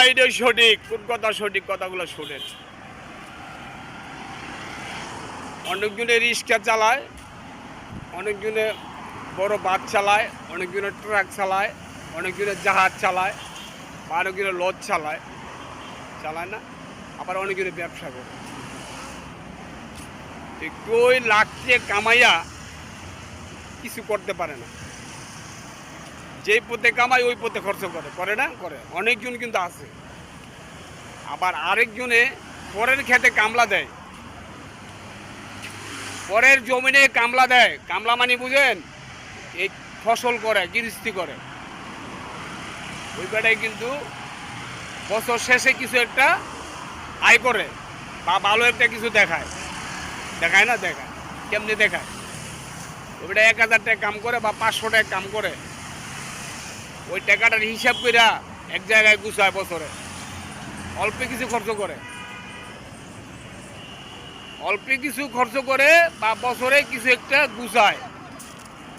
এটা সঠিক, কোন কথা সঠিক, কথাগুলো শোনেন। অনেকজনে রিক্সা চালায়, অনেকজনে বড় বাস চালায়, অনেকজনে ট্রাক চালায়, অনেকজনে জাহাজ চালায়, বা অনেকজনে লঞ্চ চালায়, চালায় না? আবার অনেকজনে ব্যবসা করে। ওই লাখে কামাইয়া কিছু করতে পারে না। যেই পথে কামাই ওই পথে খরচ করে, করে না? করে। অনেকজন কিন্তু আছে। আবার আরেকজনে পরের খেতে কামলা দেয়, পরের জমিনে কামলা দেয়। কামলা মানে বুঝেন, এই ফসল করে, গৃহস্থী করে। ওই বেটাই কিন্তু বছর শেষে কিছু একটা আয় করে বা ভালো একটা কিছু দেখায়, দেখায় না? দেখায়। কেমনি দেখায়? ওইটা 1000 টাকা কাম করে বা 500 টাকা কাম করে, ওই টাকাটার হিসাব করে এক জায়গায় গুছায় বছরে। অল্প কিছু খরচ করে, অল্প কিছু খরচ করে বা বছরে কিছু একটা গুছায়,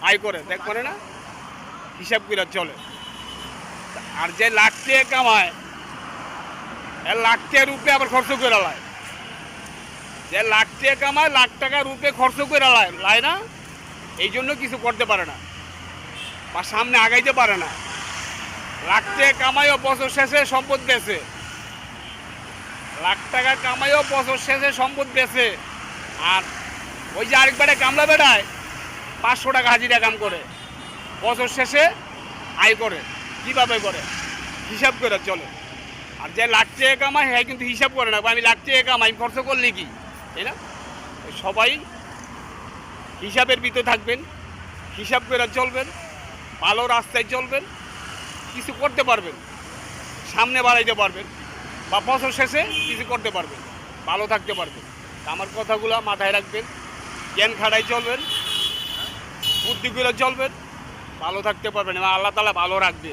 আয় করে, দেখ করে না? হিসাব করে চলে। আর যে লাখ টাকা কামায়, লাখ টাকার রূপে আবার খরচ করে লায়। যে লাখ টাকা কামায়, লাখ টাকার রূপে খরচ করে লায় না? এই জন্য কিছু করতে পারে না বা সামনে আগাইতে পারে না। লাখ টাকা কামাইও বছর শেষে সম্পদ বেচে, লাখ টাকা কামাইও বছর শেষে সম্পদ বেচে। আর ওই যে আরেকবারে কামলা বেড়ায় 500 টাকা হাজিরা কাম করে, বছর শেষে আয় করে। কীভাবে করে? হিসাব করে চলে। আর যে লাখ টাকা কামায় হ্যাঁ কিন্তু হিসাব করে না, আমি লাখ টাকা কামাই, খরচ করলে কি, তাই না? সবাই হিসাবের ভিতরে থাকবেন, হিসাব করে চলবেন, ভালো রাস্তায় চলবেন, কিছু করতে পারবেন, সামনে বাড়াইতে পারবেন, বা বছর শেষে কিছু করতে পারবেন, ভালো থাকতে পারবেন। আমার কথাগুলো মাথায় রাখবেন, জ্ঞান খাটাই চলবেন, বুদ্ধি করে চলবেন, ভালো থাকতে পারবেন এবং আল্লাহ তাআলা ভালো রাখবে,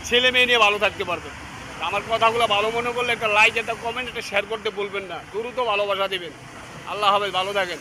ছেলে মেয়ে নিয়ে ভালো থাকতে পারবেন। আমার কথাগুলো ভালো মনে করলে একটা লাইক, একটা কমেন্ট, একটা শেয়ার করতে ভুলবেন না। দ্রুত ভালোবাসা দেবেন। আল্লাহ হাফেজ, ভালো থাকেন।